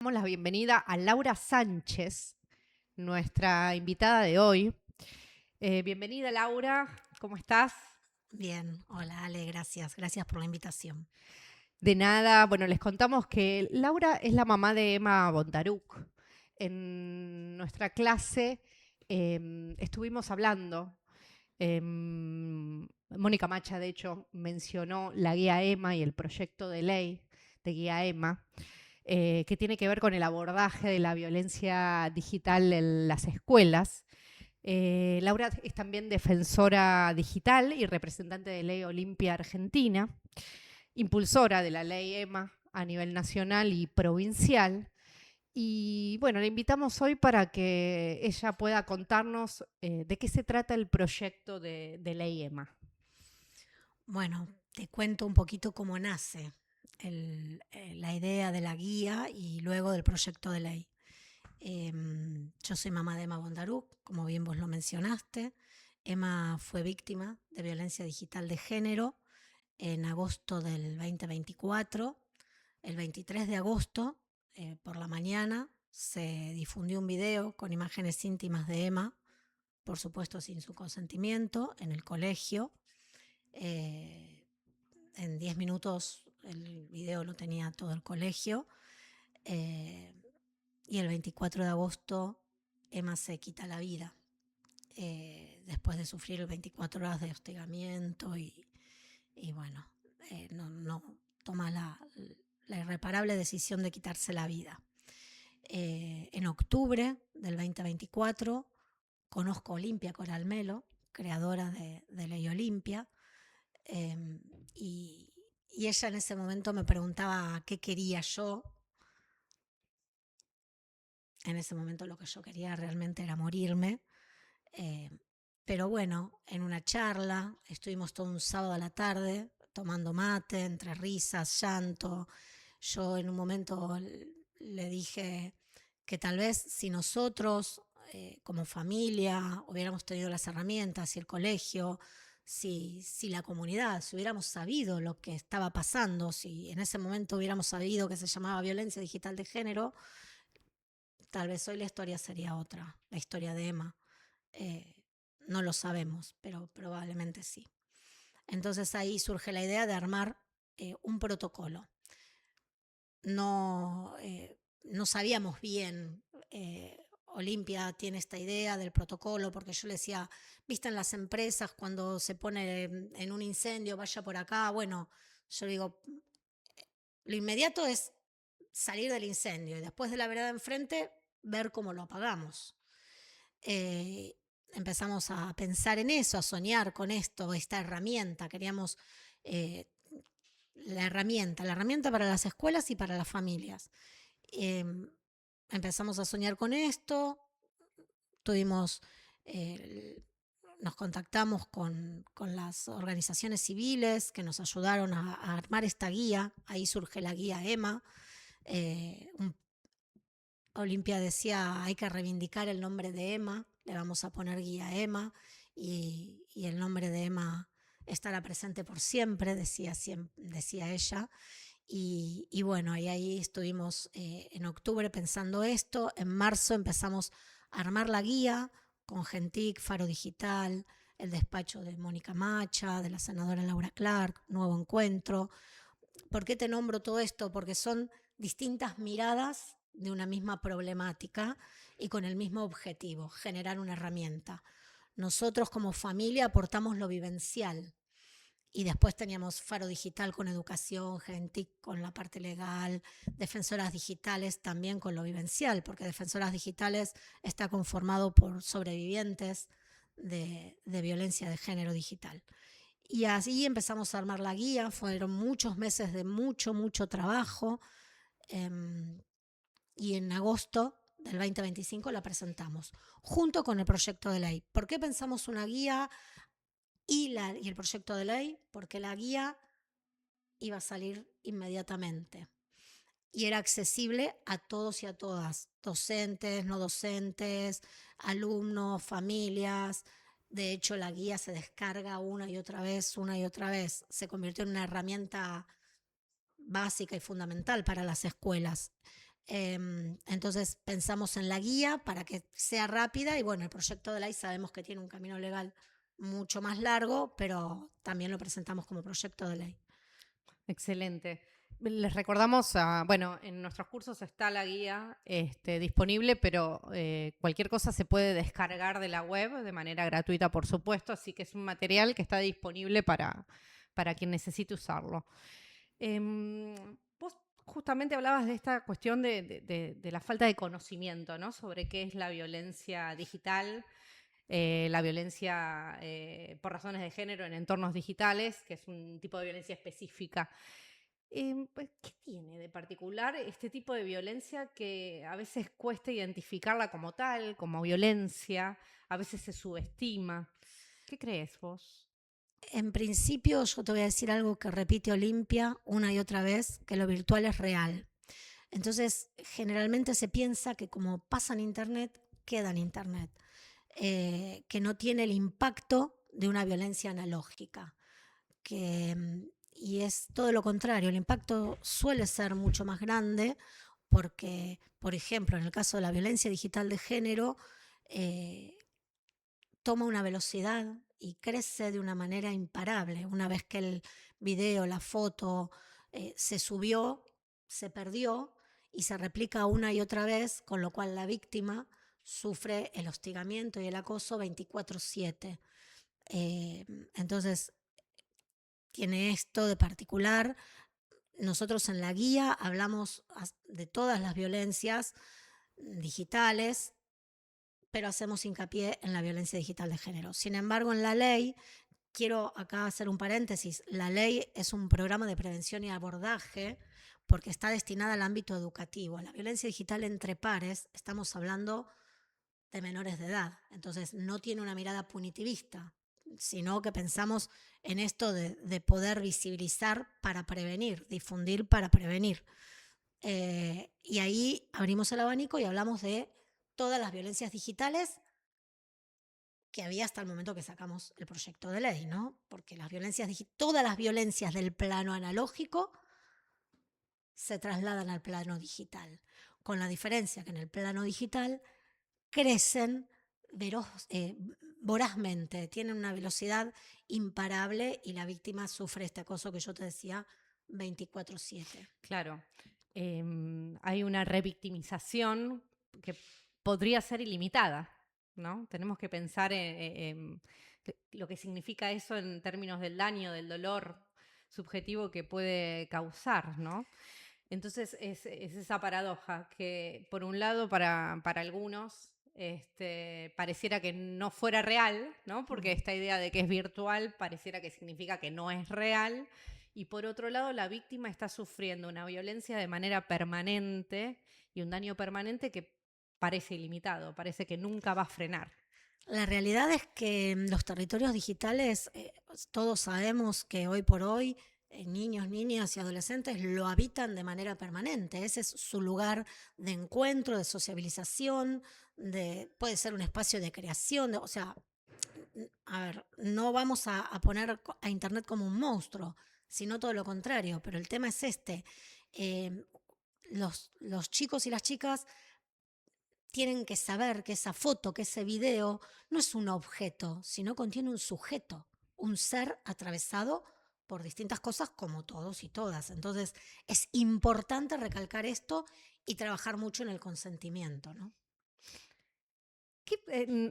Damos la bienvenida a Laura Sánchez, nuestra invitada de hoy. Bienvenida, Laura, ¿cómo estás? Bien, hola Ale, gracias, gracias por la invitación. De nada, bueno, les contamos que Laura es la mamá de Emma Bondaruc. En nuestra clase estuvimos hablando, Mónica Macha, de hecho, mencionó la guía Emma y el proyecto de ley de guía Emma, que tiene que ver con el abordaje de la violencia digital en las escuelas. Laura es también defensora digital y representante de Ley Olimpia Argentina, impulsora de la ley EMA a nivel nacional y provincial. Y bueno, la invitamos hoy para que ella pueda contarnos de qué se trata el proyecto de ley EMA. Bueno, te cuento un poquito cómo nace la idea de la guía y luego del proyecto de ley. Yo soy mamá de Emma Bondaruc, como bien vos lo mencionaste. Emma fue víctima de violencia digital de género en agosto del 2024. El 23 de agosto, por la mañana, se difundió un video con imágenes íntimas de Emma, por supuesto sin su consentimiento, en el colegio. Eh, en 10 minutos el video lo tenía todo el colegio. Eh, y el 24 de agosto Emma se quita la vida, después de sufrir 24 horas de hostigamiento y bueno, no toma la irreparable decisión de quitarse la vida. En octubre del 2024 conozco a Olimpia Coralmelo, creadora de Ley Olimpia, eh, y, y ella en ese momento me preguntaba qué quería yo. En ese momento lo que yo quería realmente era morirme. Eh, pero bueno, en una charla, estuvimos todo un sábado a la tarde tomando mate, entre risas, llanto. Yo en un momento le dije que tal vez si nosotros, como familia, hubiéramos tenido las herramientas y el colegio, si la comunidad, si hubiéramos sabido lo que estaba pasando, si en ese momento hubiéramos sabido que se llamaba violencia digital de género, tal vez hoy la historia sería otra, la historia de Emma. Eh, no lo sabemos, pero probablemente sí. Entonces ahí surge la idea de armar un protocolo. No sabíamos bien, Olimpia tiene esta idea del protocolo, porque yo le decía, viste en las empresas cuando se pone en un incendio, vaya por acá, bueno, yo digo, lo inmediato es salir del incendio y después de la vereda enfrente, ver cómo lo apagamos. eh, Empezamos a pensar en eso, a soñar con esto, esta herramienta. Queríamos eh, la herramienta para las escuelas y para las familias. Eh, Empezamos a soñar con esto, tuvimos, eh, nos contactamos con las organizaciones civiles que nos ayudaron a armar esta guía. Ahí surge la guía EMA. Un Olimpia decía, hay que reivindicar el nombre de Emma, le vamos a poner guía Emma y el nombre de Emma estará presente por siempre, decía ella. Y bueno, y ahí estuvimos en octubre pensando esto, en marzo empezamos a armar la guía con Gentic, Faro Digital, el despacho de Mónica Macha, de la senadora Laura Clark, Nuevo Encuentro. ¿Por qué te nombro todo esto? Porque son distintas miradas de una misma problemática y con el mismo objetivo, generar una herramienta. Nosotros como familia aportamos lo vivencial y después teníamos Faro Digital con educación, Gentic con la parte legal, Defensoras Digitales también con lo vivencial, porque Defensoras Digitales está conformado por sobrevivientes de violencia de género digital. Y así empezamos a armar la guía, fueron muchos meses de mucho trabajo, eh, y en agosto del 2025 la presentamos, junto con el proyecto de ley. ¿Por qué pensamos una guía y el proyecto de ley? Porque la guía iba a salir inmediatamente y era accesible a todos y a todas, docentes, no docentes, alumnos, familias. De hecho, la guía se descarga una y otra vez, una y otra vez. Se convirtió en una herramienta básica y fundamental para las escuelas. Entonces pensamos en la guía para que sea rápida y bueno, el proyecto de ley sabemos que tiene un camino legal mucho más largo, pero también lo presentamos como proyecto de ley. Excelente. Les recordamos, bueno, en nuestros cursos está la guía disponible, pero cualquier cosa se puede descargar de la web de manera gratuita, por supuesto, así que es un material que está disponible para quien necesite usarlo. Vos justamente hablabas de esta cuestión de la falta de conocimiento, ¿no? Sobre qué es la violencia digital, la violencia por razones de género en entornos digitales, que es un tipo de violencia específica. Pues, ¿qué tiene de particular este tipo de violencia que a veces cuesta identificarla como tal, como violencia, a veces se subestima? ¿Qué crees vos? En principio, yo te voy a decir algo que repite Olimpia una y otra vez, que lo virtual es real. Entonces, generalmente se piensa que como pasa en Internet, queda en Internet, que no tiene el impacto de una violencia analógica. Y es todo lo contrario, el impacto suele ser mucho más grande porque, por ejemplo, en el caso de la violencia digital de género, eh, toma una velocidad y crece de una manera imparable. Una vez que el video, la foto se subió, se perdió y se replica una y otra vez, con lo cual la víctima sufre el hostigamiento y el acoso 24/7. Entonces, tiene esto de particular. Nosotros en la guía hablamos de todas las violencias digitales, pero hacemos hincapié en la violencia digital de género. Sin embargo, en la ley, quiero acá hacer un paréntesis, la ley es un programa de prevención y abordaje porque está destinada al ámbito educativo. La violencia digital entre pares, estamos hablando de menores de edad, entonces no tiene una mirada punitivista, sino que pensamos en esto de poder visibilizar para prevenir, difundir para prevenir. Y ahí abrimos el abanico y hablamos de todas las violencias digitales que había hasta el momento que sacamos el proyecto de ley, ¿no? Porque todas las violencias del plano analógico se trasladan al plano digital, con la diferencia que en el plano digital crecen eh, vorazmente, tienen una velocidad imparable y la víctima sufre este acoso que yo te decía 24/7. Claro, hay una revictimización que podría ser ilimitada, ¿no? Tenemos que pensar en lo que significa eso en términos del daño, del dolor subjetivo que puede causar, ¿no? Entonces es esa paradoja que por un lado para algunos pareciera que no fuera real, ¿no? Porque esta idea de que es virtual pareciera que significa que no es real, y por otro lado la víctima está sufriendo una violencia de manera permanente y un daño permanente que parece ilimitado, parece que nunca va a frenar. La realidad es que los territorios digitales, todos sabemos que hoy por hoy niños, niñas y adolescentes lo habitan de manera permanente. Ese es su lugar de encuentro, de sociabilización, puede ser un espacio de creación, o sea, a ver, no vamos a poner a Internet como un monstruo, sino todo lo contrario, pero el tema es este. Eh, los chicos y las chicas tienen que saber que esa foto, que ese video no es un objeto, sino contiene un sujeto, un ser atravesado por distintas cosas como todos y todas. Entonces es importante recalcar esto y trabajar mucho en el consentimiento, ¿no?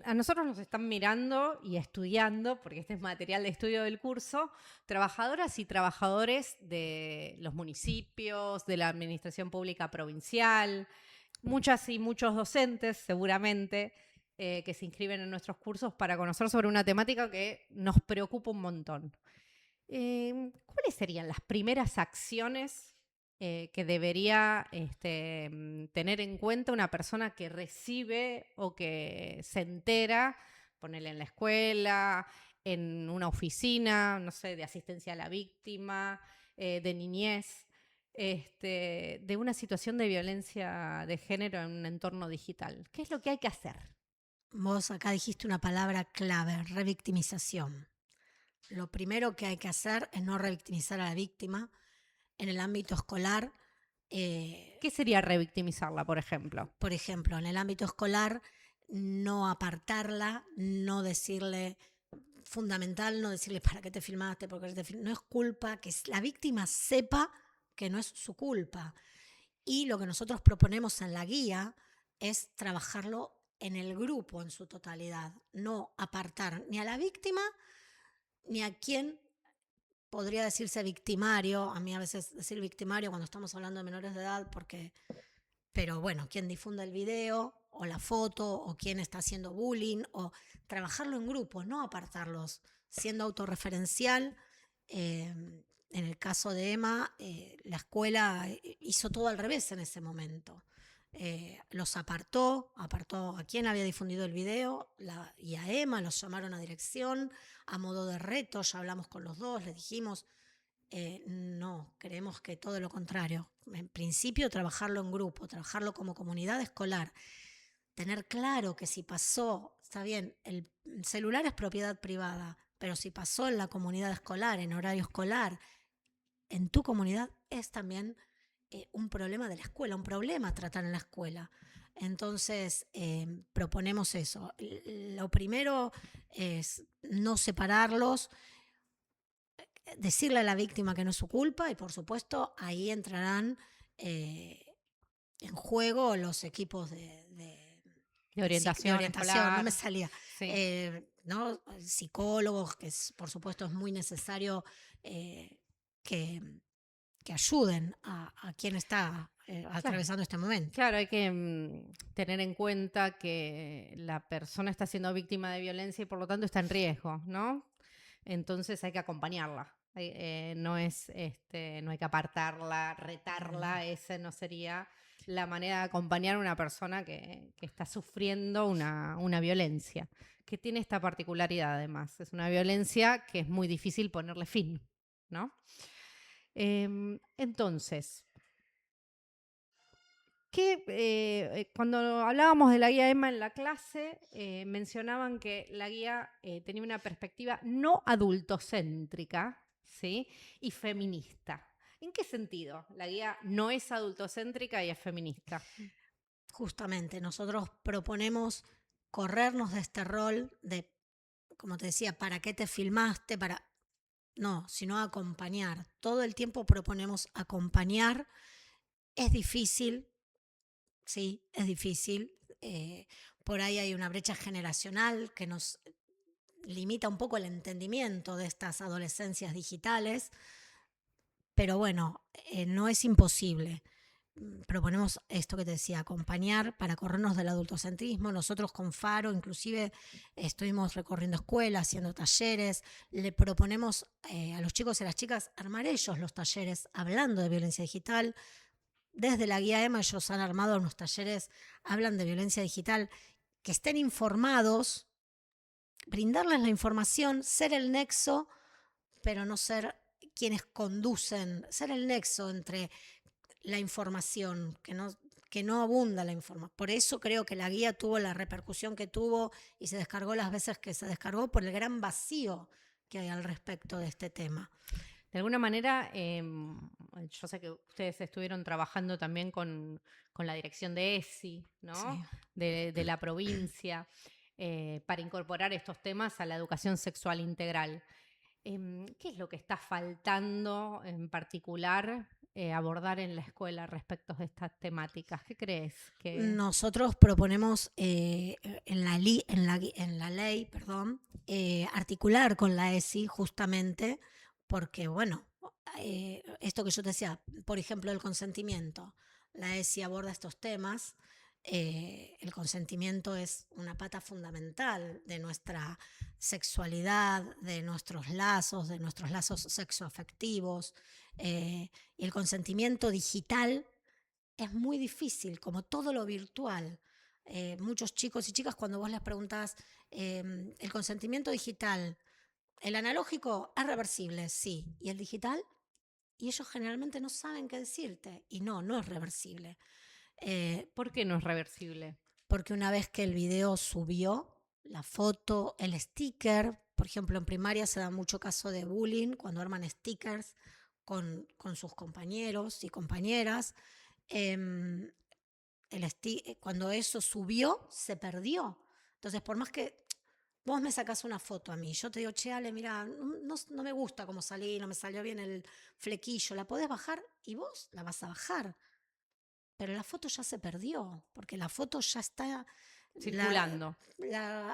A nosotros nos están mirando y estudiando, porque este es material de estudio del curso, trabajadoras y trabajadores de los municipios, de la administración pública provincial, muchas y muchos docentes seguramente que se inscriben en nuestros cursos para conocer sobre una temática que nos preocupa un montón. ¿Cuáles serían las primeras acciones que debería tener en cuenta una persona que recibe o que se entera, ponerle en la escuela, en una oficina, no sé, de asistencia a la víctima, de niñez, de una situación de violencia de género en un entorno digital? ¿Qué es lo que hay que hacer? Vos acá dijiste una palabra clave, revictimización. Lo primero que hay que hacer es no revictimizar a la víctima en el ámbito escolar. ¿Qué sería revictimizarla, por ejemplo? Por ejemplo, en el ámbito escolar, no apartarla, no decirle, fundamental, no decirle para qué te filmaste, porque no es culpa, que la víctima sepa que no es su culpa. Y lo que nosotros proponemos en la guía es trabajarlo en el grupo en su totalidad, no apartar ni a la víctima ni a quien podría decirse victimario. A mí a veces decir victimario cuando estamos hablando de menores de edad, pero bueno, quien difunde el video o la foto o quien está haciendo bullying, o trabajarlo en grupos, no apartarlos, siendo autorreferencial. En el caso de Emma, la escuela hizo todo al revés en ese momento. Los apartó a quien había difundido el video y a Emma los llamaron a dirección a modo de reto. Ya hablamos con los dos, les dijimos, no, creemos que todo lo contrario. En principio, trabajarlo en grupo, trabajarlo como comunidad escolar, tener claro que si pasó, está bien, el celular es propiedad privada, pero si pasó en la comunidad escolar, en horario escolar, en tu comunidad, es también un problema de la escuela, un problema a tratar en la escuela. Entonces, proponemos eso. Lo primero es no separarlos, decirle a la víctima que no es su culpa, y por supuesto ahí entrarán en juego los equipos De de orientación orientación, no me escolar. salía, Sí. ¿no? Psicólogos, que por supuesto es muy necesario que, que ayuden a quien está Claro. atravesando este momento. Claro, hay que tener en cuenta que la persona está siendo víctima de violencia y por lo tanto está en riesgo, ¿no? Entonces hay que acompañarla. No hay que apartarla, retarla. Esa no sería la manera de acompañar a una persona que está sufriendo una violencia, que tiene esta particularidad además. Es una violencia que es muy difícil ponerle fin, ¿no? Entonces, cuando hablábamos de la guía Emma en la clase, mencionaban que la guía tenía una perspectiva no adultocéntrica, ¿sí? Y feminista. ¿En qué sentido? La guía no es adultocéntrica y es feminista. Justamente, nosotros proponemos corrernos de este rol de, como te decía, ¿para qué te filmaste? No, sino acompañar. Todo el tiempo proponemos acompañar. Es difícil, sí, es difícil. Por ahí hay una brecha generacional que nos limita un poco el entendimiento de estas adolescencias digitales, pero bueno, no es imposible. Proponemos esto que te decía, acompañar para corrernos del adultocentrismo. Nosotros con Faro inclusive estuvimos recorriendo escuelas, haciendo talleres. Le proponemos a los chicos y a las chicas armar ellos los talleres hablando de violencia digital. Desde la guía Emma ellos han armado unos talleres, hablan de violencia digital, que estén informados, brindarles la información, ser el nexo, pero no ser quienes conducen, ser el nexo entre la información, que no abunda la información. Por eso creo que la guía tuvo la repercusión que tuvo y se descargó las veces que se descargó, por el gran vacío que hay al respecto de este tema. De alguna manera, yo sé que ustedes estuvieron trabajando también con la dirección de ESI, ¿no? Sí. De la provincia, para incorporar estos temas a la educación sexual integral. ¿Qué es lo que está faltando en particular abordar en la escuela respecto de estas temáticas? ¿Qué crees? Nosotros proponemos en la ley, articular con la ESI justamente porque, bueno, esto que yo te decía, por ejemplo, el consentimiento. La ESI aborda estos temas. El consentimiento es una pata fundamental de nuestra sexualidad, de nuestros lazos sexoafectivos. Y el consentimiento digital es muy difícil, como todo lo virtual. Muchos chicos y chicas, cuando vos les preguntás el consentimiento digital, el analógico es reversible, sí, y el digital, y ellos generalmente no saben qué decirte, y no es reversible. ¿Por qué no es reversible? Porque una vez que el video subió, la foto, el sticker, por ejemplo, en primaria se da mucho caso de bullying cuando arman stickers con sus compañeros y compañeras. em, cuando eso subió, se perdió. Entonces, por más que vos me sacás una foto a mí, yo te digo, che, Ale, mira, no me gusta cómo salí, no me salió bien el flequillo, ¿la podés bajar? Y vos la vas a bajar. Pero la foto ya se perdió, porque la foto ya está, Circulando.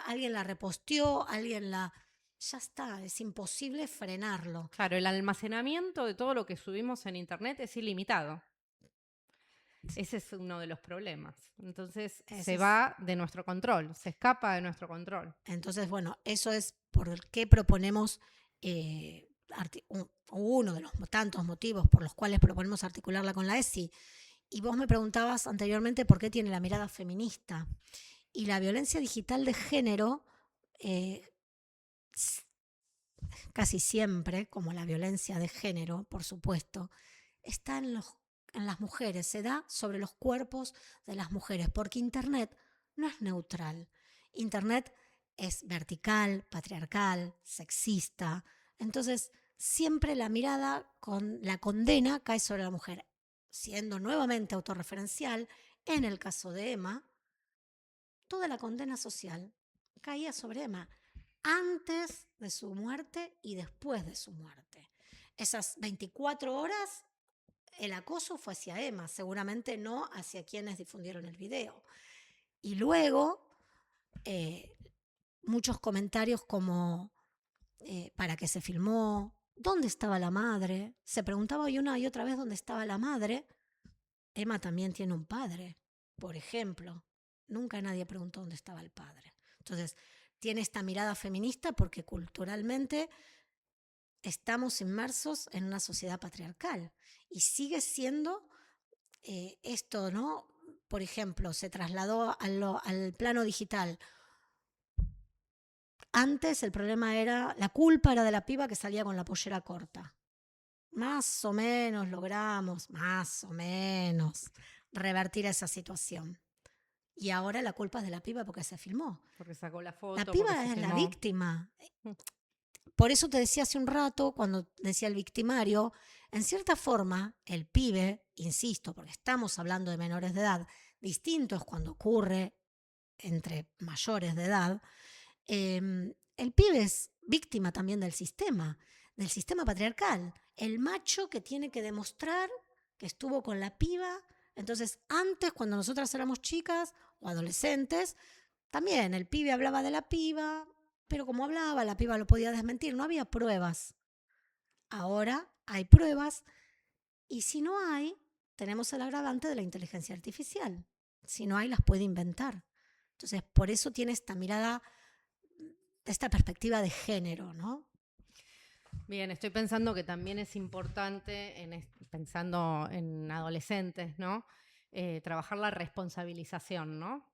alguien la reposteó, ya está, es imposible frenarlo. Claro, el almacenamiento de todo lo que subimos en internet es ilimitado. Ese es uno de los problemas. Entonces se va de nuestro control, se escapa de nuestro control. Entonces, bueno, eso es por qué proponemos, uno de los tantos motivos por los cuales proponemos articularla con la ESI. Y vos me preguntabas anteriormente por qué tiene la mirada feminista. Y la violencia digital de género, casi siempre, como la violencia de género, por supuesto, está en las mujeres, se da sobre los cuerpos de las mujeres, porque Internet no es neutral. Internet es vertical, patriarcal, sexista. Entonces, siempre la mirada con la condena cae sobre la mujer, siendo nuevamente autorreferencial. En el caso de Emma, toda la condena social caía sobre Emma antes de su muerte y después de su muerte. Esas 24 horas el acoso fue hacia Emma, seguramente no hacia quienes difundieron el video. Y luego, muchos comentarios como, ¿para qué se filmó? ¿Dónde estaba la madre? Se preguntaba una y otra vez dónde estaba la madre. Emma también tiene un padre, por ejemplo. Nunca nadie preguntó dónde estaba el padre. Entonces, tiene esta mirada feminista porque culturalmente estamos inmersos en una sociedad patriarcal y sigue siendo esto, ¿no? Por ejemplo, se trasladó al plano digital. Antes el problema era, la culpa era de la piba que salía con la pollera corta. Más o menos logramos, más o menos, revertir esa situación. Y ahora la culpa es de la piba porque se filmó. Porque sacó la foto, La porque piba se es la filmó. víctima. Por eso te decía hace un rato, cuando decía el victimario, en cierta forma, el pibe, insisto, porque estamos hablando de menores de edad, distinto es cuando ocurre entre mayores de edad, el pibe es víctima también del sistema patriarcal. El macho que tiene que demostrar que estuvo con la piba. Entonces, antes, cuando nosotras éramos chicas o adolescentes, también el pibe hablaba de la piba, pero como hablaba, la piba lo podía desmentir, no había pruebas. Ahora hay pruebas y si no hay, tenemos el agravante de la inteligencia artificial. Si no hay, las puede inventar. Entonces, por eso tiene esta mirada, esta perspectiva de género, ¿no? Bien, estoy pensando que también es importante, pensando en adolescentes, ¿no? Trabajar la responsabilización, ¿no?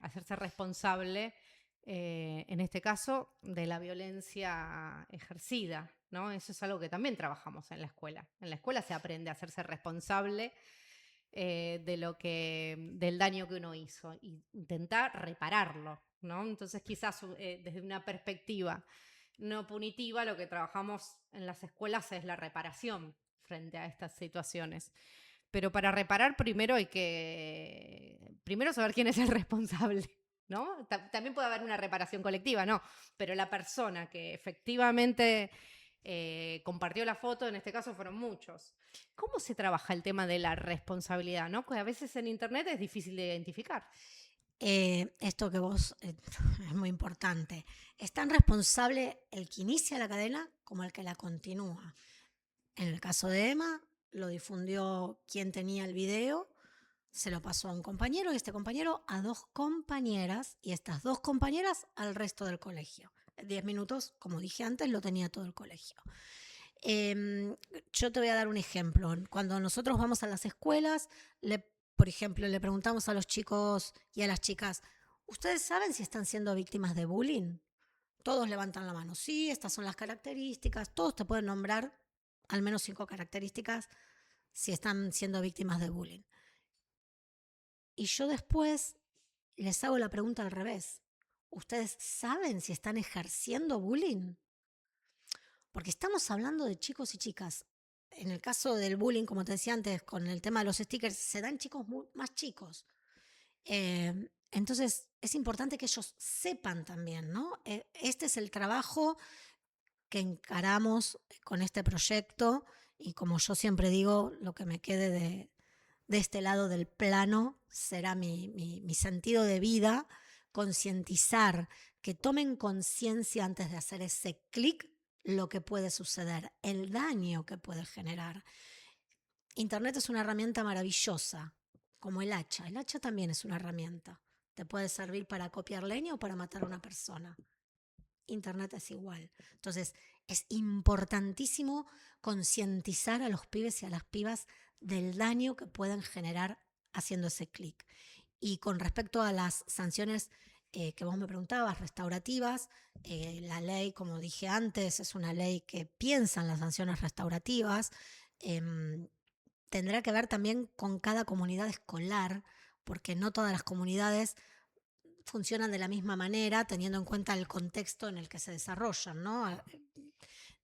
Hacerse responsable, en este caso, de la violencia ejercida, ¿no? Eso es algo que también trabajamos en la escuela. En la escuela se aprende a hacerse responsable del daño que uno hizo e intentar repararlo, ¿no? Entonces, quizás desde una perspectiva no punitiva, lo que trabajamos en las escuelas es la reparación frente a estas situaciones. Pero para reparar primero hay que saber quién es el responsable, ¿no? También puede haber una reparación colectiva, ¿no? Pero la persona que efectivamente compartió la foto, en este caso fueron muchos. ¿Cómo se trabaja el tema de la responsabilidad, no? Que a veces en internet es difícil de identificar. Esto que vos es muy importante. Es tan responsable el que inicia la cadena como el que la continúa. En el caso de Emma, lo difundió quien tenía el video, se lo pasó a un compañero y este compañero a 2 compañeras y estas 2 compañeras al resto del colegio. 10 minutos, como dije antes, lo tenía todo el colegio. Yo te voy a dar un ejemplo. Cuando nosotros vamos a las escuelas, por ejemplo, le preguntamos a los chicos y a las chicas, ¿ustedes saben si están siendo víctimas de bullying? Todos levantan la mano. Sí, estas son las características. Todos te pueden nombrar al menos 5 características si están siendo víctimas de bullying. Y yo después les hago la pregunta al revés. ¿Ustedes saben si están ejerciendo bullying? Porque estamos hablando de chicos y chicas en el caso del bullying, como te decía antes, con el tema de los stickers, se dan chicos más chicos. Entonces, es importante que ellos sepan también, ¿no? Este es el trabajo que encaramos con este proyecto y como yo siempre digo, lo que me quede de este lado del plano será mi sentido de vida, concientizar, que tomen conciencia antes de hacer ese clic lo que puede suceder, el daño que puede generar. Internet es una herramienta maravillosa, como el hacha. El hacha también es una herramienta. Te puede servir para copiar leña o para matar a una persona. Internet es igual. Entonces, es importantísimo concientizar a los pibes y a las pibas del daño que pueden generar haciendo ese clic. Y con respecto a las sanciones que vos me preguntabas, restaurativas, la ley, como dije antes, es una ley que piensa en las sanciones restaurativas. Tendrá que ver también con cada comunidad escolar, porque no todas las comunidades funcionan de la misma manera, teniendo en cuenta el contexto en el que se desarrollan, ¿no?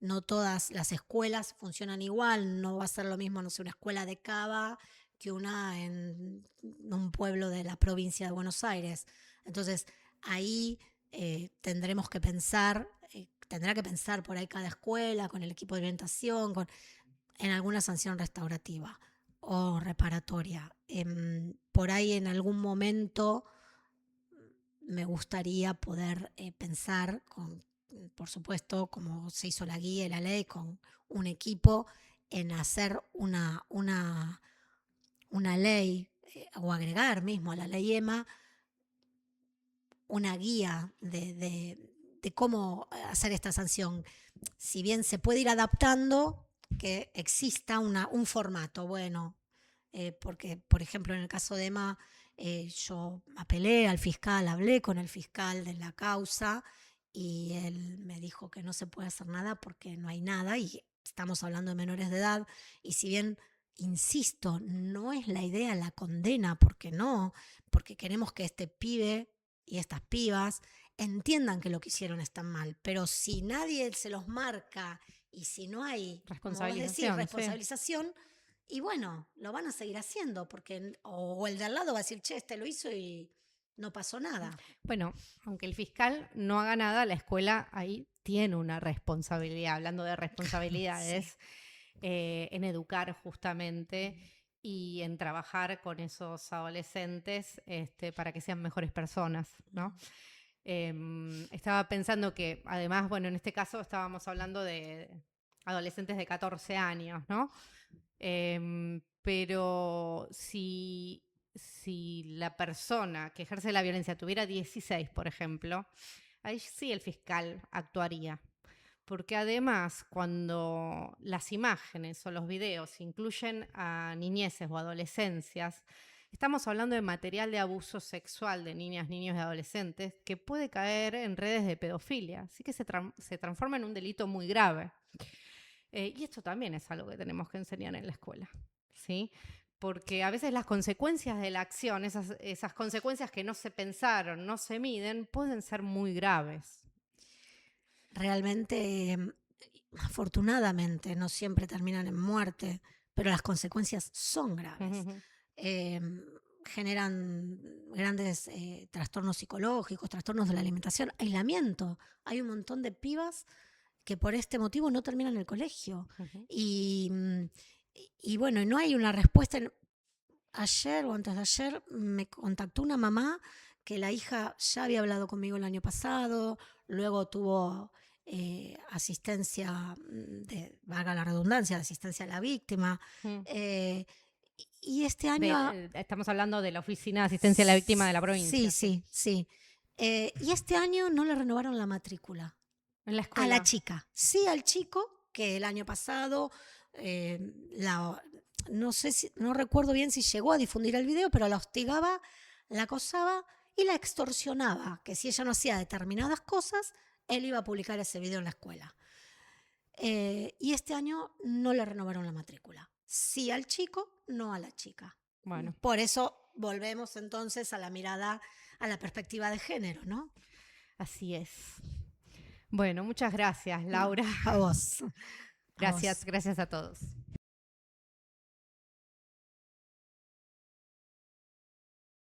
No todas las escuelas funcionan igual, no va a ser lo mismo, no sé, una escuela de Cava que una en un pueblo de la provincia de Buenos Aires. Entonces, ahí tendremos que pensar, tendrá que pensar por ahí cada escuela, con el equipo de orientación, en alguna sanción restaurativa o reparatoria. Por ahí en algún momento me gustaría poder pensar, por supuesto, como se hizo la guía y la ley, con un equipo, en hacer una ley o agregar mismo a la ley EMA una guía de cómo hacer esta sanción. Si bien se puede ir adaptando, que exista un formato, bueno, porque, por ejemplo, en el caso de Emma, yo apelé al fiscal, hablé con el fiscal de la causa y él me dijo que no se puede hacer nada porque no hay nada y estamos hablando de menores de edad y si bien, insisto, no es la idea la condena, porque no, porque queremos que este pibe y estas pibas entiendan que lo que hicieron está mal, pero si nadie se los marca y si no hay, como vos decís, responsabilización, y bueno, lo van a seguir haciendo, porque o el de al lado va a decir, che, este lo hizo y no pasó nada. Bueno, aunque el fiscal no haga nada, la escuela ahí tiene una responsabilidad, hablando de responsabilidades, sí. En educar justamente y en trabajar con esos adolescentes para que sean mejores personas, ¿no? Estaba pensando que además, bueno, en este caso estábamos hablando de adolescentes de 14 años, ¿no? Pero si la persona que ejerce la violencia tuviera 16, por ejemplo, ahí sí el fiscal actuaría. Porque además, cuando las imágenes o los videos incluyen a niñeces o adolescencias, estamos hablando de material de abuso sexual de niñas, niños y adolescentes que puede caer en redes de pedofilia, así que se transforma en un delito muy grave. Y esto también es algo que tenemos que enseñar en la escuela, ¿sí? Porque a veces las consecuencias de la acción, esas consecuencias que no se pensaron, no se miden, pueden ser muy graves. Realmente, afortunadamente, no siempre terminan en muerte, pero las consecuencias son graves. Generan grandes trastornos psicológicos, trastornos de la alimentación, aislamiento. Hay un montón de pibas que por este motivo no terminan el colegio. Y bueno, no hay una respuesta. Ayer o antes de ayer me contactó una mamá que la hija ya había hablado conmigo el año pasado, luego tuvo asistencia, valga la redundancia, de asistencia a la víctima. Y este año... estamos hablando de la Oficina de Asistencia a la Víctima de la provincia. Sí. Y este año no le renovaron la matrícula. ¿En la escuela? A la chica. Sí, al chico, que el año pasado no recuerdo bien si llegó a difundir el video, pero la hostigaba, la acosaba y la extorsionaba, que si ella no hacía determinadas cosas, él iba a publicar ese video en la escuela. Y este año no le renovaron la matrícula. Sí al chico, no a la chica. Bueno. Por eso volvemos entonces a la mirada, a la perspectiva de género, ¿no? Así es. Bueno, muchas gracias, Laura. A vos. Gracias a todos.